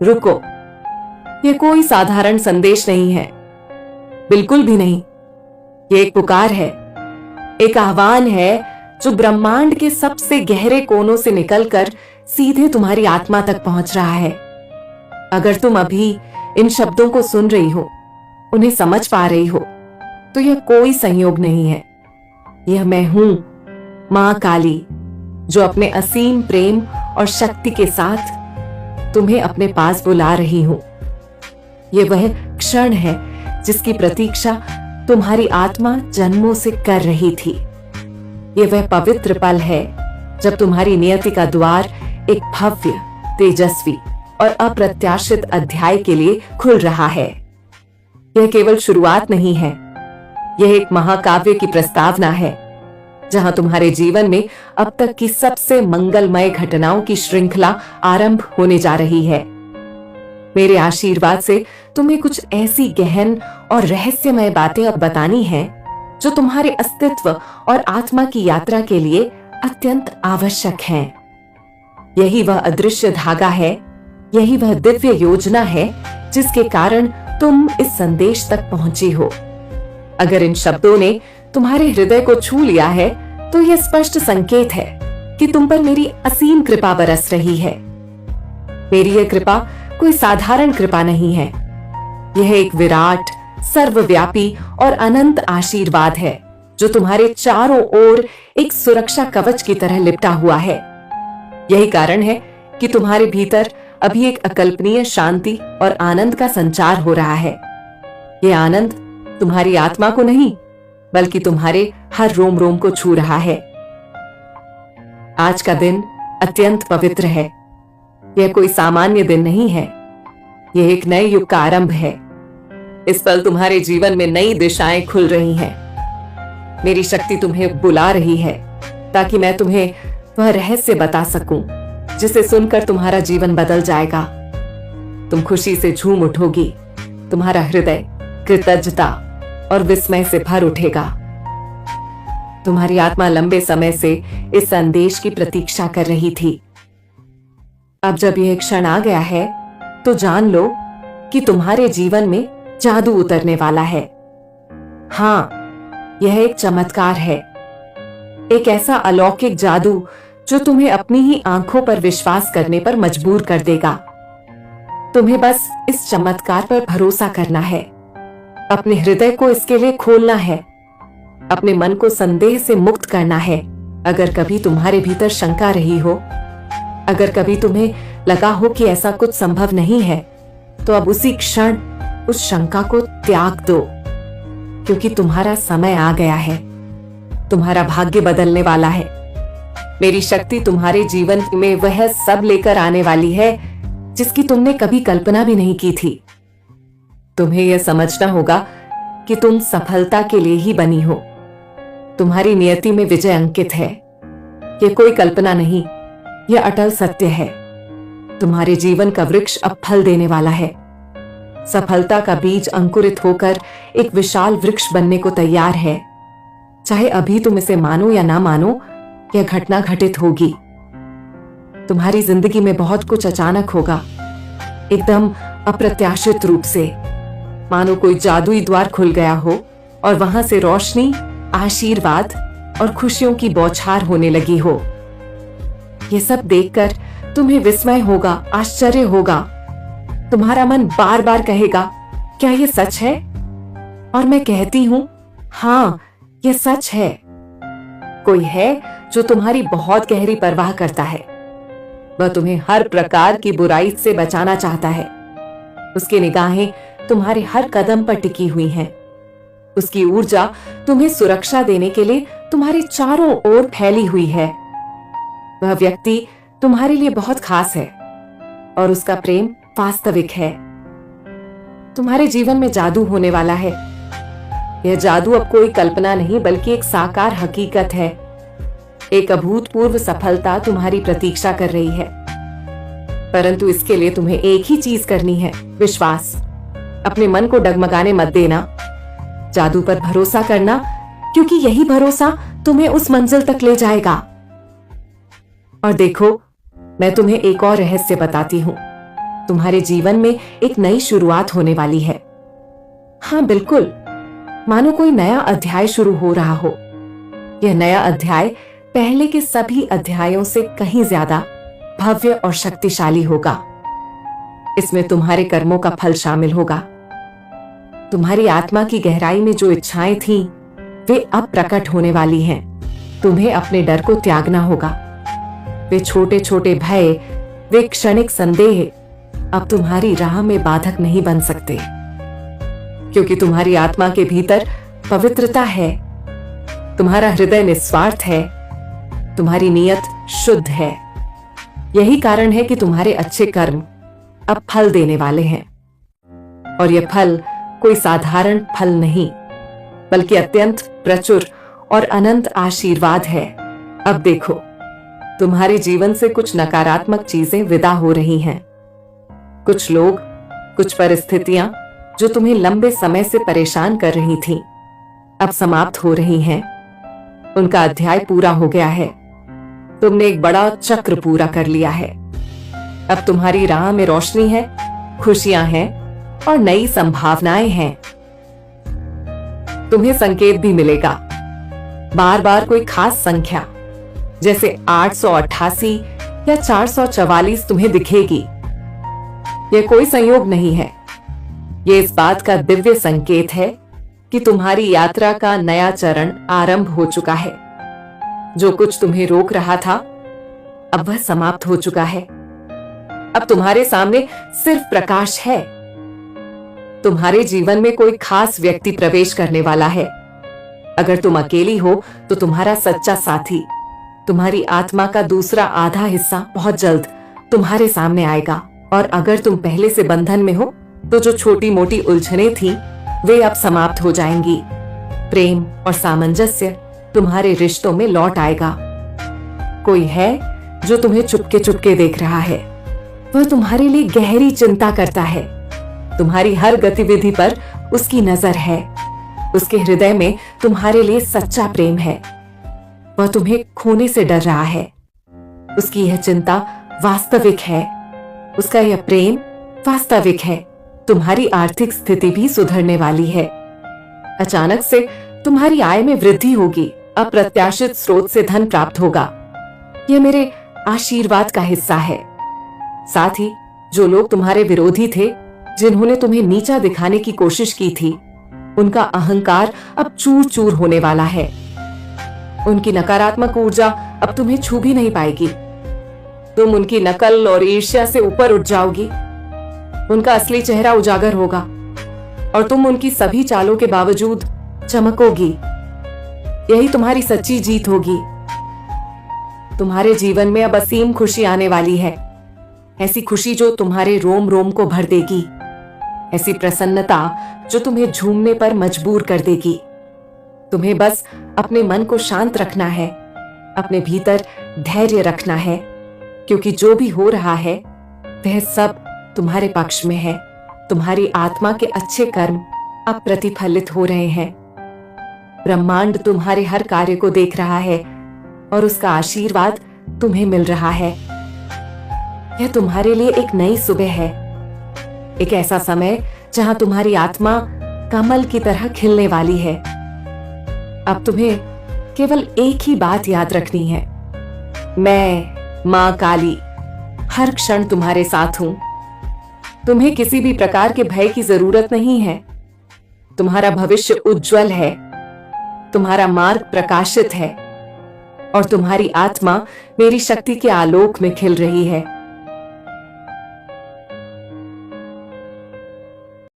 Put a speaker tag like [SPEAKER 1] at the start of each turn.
[SPEAKER 1] रुको, यह कोई साधारण संदेश नहीं है, बिल्कुल भी नहीं। ये एक पुकार है, एक आह्वान है जो ब्रह्मांड के सबसे गहरे कोनों से निकलकर सीधे तुम्हारी आत्मा तक पहुंच रहा है। अगर तुम अभी इन शब्दों को सुन रही हो, उन्हें समझ पा रही हो, तो यह कोई संयोग नहीं है। यह मैं हूं, मां काली, जो अपने असीम प्रेम और शक्ति के साथ तुम्हें अपने पास बुला रही हूं। यह वह क्षण है जिसकी प्रतीक्षा तुम्हारी आत्मा जन्मों से कर रही थी। यह वह पवित्र पल है जब तुम्हारी नियति का द्वार एक भव्य, तेजस्वी और अप्रत्याशित अध्याय के लिए खुल रहा है। यह केवल शुरुआत नहीं है, यह एक महाकाव्य की प्रस्तावना है, जहां तुम्हारे जीवन में अब तक की सबसे मंगलमय घटनाओं की श्रृंखला आरंभ होने जा रही है। मेरे आशीर्वाद से तुम्हें कुछ ऐसी गहन और रहस्यमय बातें अब बतानी हैं, जो तुम्हारे अस्तित्व और आत्मा की यात्रा के लिए अत्यंत आवश्यक हैं। यही वह अदृश्य धागा है, यही वह दिव्य योजना है जिसके कारण तुम इस संदेश तक पहुंची हो। अगर इन शब्दों ने तुम्हारे हृदय को छू लिया है, तो यह स्पष्ट संकेत है कि तुम पर मेरी असीम कृपा बरस रही है। मेरी यह कृपा कोई साधारण कृपा नहीं है, यह एक विराट, सर्वव्यापी और अनंत आशीर्वाद है, जो तुम्हारे चारों ओर एक सुरक्षा कवच की तरह लिपटा हुआ है। यही कारण है कि तुम्हारे भीतर अभी एक अकल्पनीय शांति और आनंद का संचार हो रहा है। यह आनंद तुम्हारी आत्मा को नहीं, बल्कि तुम्हारे हर रोम रोम को छू रहा है। आज का दिन अत्यंत पवित्र है। यह कोई सामान्य दिन नहीं है, यह एक नए युग का आरंभ है। इस पल तुम्हारे जीवन में नई दिशाएं खुल रही हैं। मेरी शक्ति तुम्हें बुला रही है, ताकि मैं तुम्हें वह रहस्य बता सकूं जिसे सुनकर तुम्हारा जीवन बदल जाएगा। तुम खुशी से झूम उठोगी, तुम्हारा हृदय कृतज्ञता और विस्मय से भर उठेगा। तुम्हारी आत्मा लंबे समय से इस संदेश की प्रतीक्षा कर रही थी। अब जब यह क्षण आ गया है, तो जान लो कि तुम्हारे जीवन में जादू उतरने वाला है। हां, यह एक चमत्कार है, एक ऐसा अलौकिक जादू जो तुम्हें अपनी ही आंखों पर विश्वास करने पर मजबूर कर देगा। तुम्हें बस इस चमत्कार पर भरोसा करना है, अपने हृदय को इसके लिए खोलना है, अपने मन को संदेह से मुक्त करना है। अगर कभी तुम्हारे भीतर शंका रही हो, अगर कभी तुम्हें लगा हो कि ऐसा कुछ संभव नहीं है, तो अब उसी क्षण उस शंका को त्याग दो, क्योंकि तुम्हारा समय आ गया है। तुम्हारा भाग्य बदलने वाला है। मेरी शक्ति तुम्हारे जीवन में वह सब लेकर आने वाली है जिसकी तुमने कभी कल्पना भी नहीं की थी। तुम्हें यह समझना होगा कि तुम सफलता के लिए ही बनी हो। तुम्हारी नियति में विजय अंकित है। यह कोई कल्पना नहीं, यह अटल सत्य है। तुम्हारे जीवन का वृक्ष अब फल देने वाला है। सफलता का बीज अंकुरित होकर एक विशाल वृक्ष बनने को तैयार है। चाहे अभी तुम इसे मानो या ना मानो, यह घटना घटित होगी। तुम्हारी जिंदगी में बहुत कुछ अचानक होगा, एकदम अप्रत्याशित रूप से, मानो कोई जादुई द्वार खुल गया हो और वहां से रोशनी, आशीर्वाद और खुशियों की बौछार होने लगी हो। यह सब देखकर तुम्हें विस्मय होगा, आश्चर्य होगा। तुम्हारा मन बार बार कहेगा, क्या यह सच है? और मैं कहती हूं, हां, यह सच है। कोई है जो तुम्हारी बहुत गहरी परवाह करता है। वह तुम्हें हर प्रकार की बुराई से बचाना चाहता है। उसकी निगाहें तुम्हारे हर कदम पर टिकी हुई हैं। उसकी ऊर्जा तुम्हें सुरक्षा देने के लिए तुम्हारे चारों ओर फैली हुई है। वह व्यक्ति तुम्हारे लिए बहुत खास है और उसका प्रेम वास्तविक है। तुम्हारे जीवन में जादू होने वाला है। यह जादू अब कोई कल्पना नहीं, बल्कि एक साकार हकीकत है। एक अभूतपूर्व सफलता तुम्हारी प्रतीक्षा कर रही है। परंतु इसके लिए तुम्हें एक ही चीज करनी है, विश्वास। अपने मन को डगमगाने मत देना, जादू पर भरोसा करना, क्योंकि यही भरोसा तुम्हें उस मंजिल तक ले जाएगा। और देखो, मैं तुम्हें एक और रहस्य बताती हूं। तुम्हारे जीवन में एक नई शुरुआत होने वाली है। हाँ बिल्कुल, मानो कोई नया अध्याय शुरू हो रहा हो। यह नया अध्याय पहले के सभी अध्यायों से कहीं ज्यादा भव्य और शक्तिशाली होगा। इसमें तुम्हारे कर्मों का फल शामिल होगा। तुम्हारी आत्मा की गहराई में जो इच्छाएं थीं, वे अब प्रकट होने वाली हैं। तुम्हें अपने डर को त्यागना होगा। वे छोटे छोटे भय, वे क्षणिक संदेह अब तुम्हारी राह में बाधक नहीं बन सकते, क्योंकि तुम्हारी आत्मा के भीतर पवित्रता है। तुम्हारा हृदय निस्वार्थ है। तुम्हारी नीयत शुद्ध है। यही कारण है कि तुम्हारे अच्छे कर्म अब फल देने वाले हैं। और यह फल कोई साधारण फल नहीं, बल्कि अत्यंत प्रचुर और अनंत आशीर्वाद है। अब देखो, तुम्हारे जीवन से कुछ नकारात्मक चीजें विदा हो रही हैं। कुछ लोग, कुछ परिस्थितियां जो तुम्हें लंबे समय से परेशान कर रही थीं, अब समाप्त हो रही हैं। उनका अध्याय पूरा हो गया है। तुमने एक बड़ा चक्र पूरा कर लिया है। अब तुम्हारी राह में रोशनी है, खुशियां हैं और नई संभावनाएं हैं। तुम्हें संकेत भी मिलेगा। बार बार कोई खास संख्या जैसे 888 या 444 तुम्हें दिखेगी। यह कोई संयोग नहीं है। यह इस बात का दिव्य संकेत है कि तुम्हारी यात्रा का नया चरण आरंभ हो चुका है। जो कुछ तुम्हें रोक रहा था, अब वह समाप्त हो चुका है। अब तुम्हारे सामने सिर्फ प्रकाश है। तुम्हारे जीवन में कोई खास व्यक्ति प्रवेश करने वाला है। अगर तुम अकेली हो तो तुम्हारा सच्चा साथी, तुम्हारी आत्मा का दूसरा आधा हिस्सा बहुत जल्द तुम्हारे सामने आएगा। और अगर तुम पहले से बंधन में हो तो जो छोटी मोटी उलझनें थीं, वे अब समाप्त हो जाएंगी। प्रेम और सामंजस्य तुम्हारे रिश्तों में लौट आएगा। कोई है जो तुम्हें चुपके चुपके देख रहा है। वह तुम्हारे लिए गहरी चिंता करता है। तुम्हारी हर गतिविधि पर उसकी नजर है। उसके हृदय में तुम्हारे लिए सच्चा प्रेम है। वह तुम्हें खोने से डर रहा है। उसकी यह चिंता वास्तविक है। उसका यह प्रेम वास्तविक है। तुम्हारी आर्थिक स्थिति भी सुधरने वाली है। अचानक से तुम्हारी आय में वृद्धि होगी। अप्रत्याशित स्रोत से धन प्राप्त होगा। यह मेरे आशीर्वाद का हिस्सा है। साथ ही जो लोग तुम्हारे विरोधी थे, जिन्होंने तुम्हें नीचा दिखाने की कोशिश की थी, उनका अहंकार अब चूर चूर होने वाला है। उनकी नकारात्मक ऊर्जा अब तुम्हें छू भी नहीं पाएगी। तुम उनकी नकल और ईर्ष्या से ऊपर उठ जाओगी। उनका असली चेहरा उजागर होगा और तुम उनकी सभी चालों के बावजूद चमकोगी। यही तुम्हारी सच्ची जीत होगी। तुम्हारे जीवन में अब असीम खुशी आने वाली है। ऐसी खुशी जो तुम्हारे रोम रोम को भर देगी। ऐसी प्रसन्नता जो तुम्हें झूमने पर मजबूर कर देगी। तुम्हें बस अपने मन को शांत रखना है, अपने भीतर धैर्य रखना है, क्योंकि जो भी हो रहा है वह सब तुम्हारे पक्ष में है। तुम्हारी आत्मा के अच्छे कर्म अब प्रतिफलित हो रहे हैं। ब्रह्मांड तुम्हारे हर कार्य को देख रहा है और उसका आशीर्वाद तुम्हें मिल रहा है। यह तुम्हारे लिए एक नई सुबह है, एक ऐसा समय जहां तुम्हारी आत्मा कमल की तरह खिलने वाली है। अब तुम्हें केवल एक ही बात याद रखनी है, मैं मां काली हर क्षण तुम्हारे साथ हूं। तुम्हें किसी भी प्रकार के भय की जरूरत नहीं है। तुम्हारा भविष्य उज्जवल है, तुम्हारा मार्ग प्रकाशित है और तुम्हारी आत्मा मेरी शक्ति के आलोक में खिल रही है।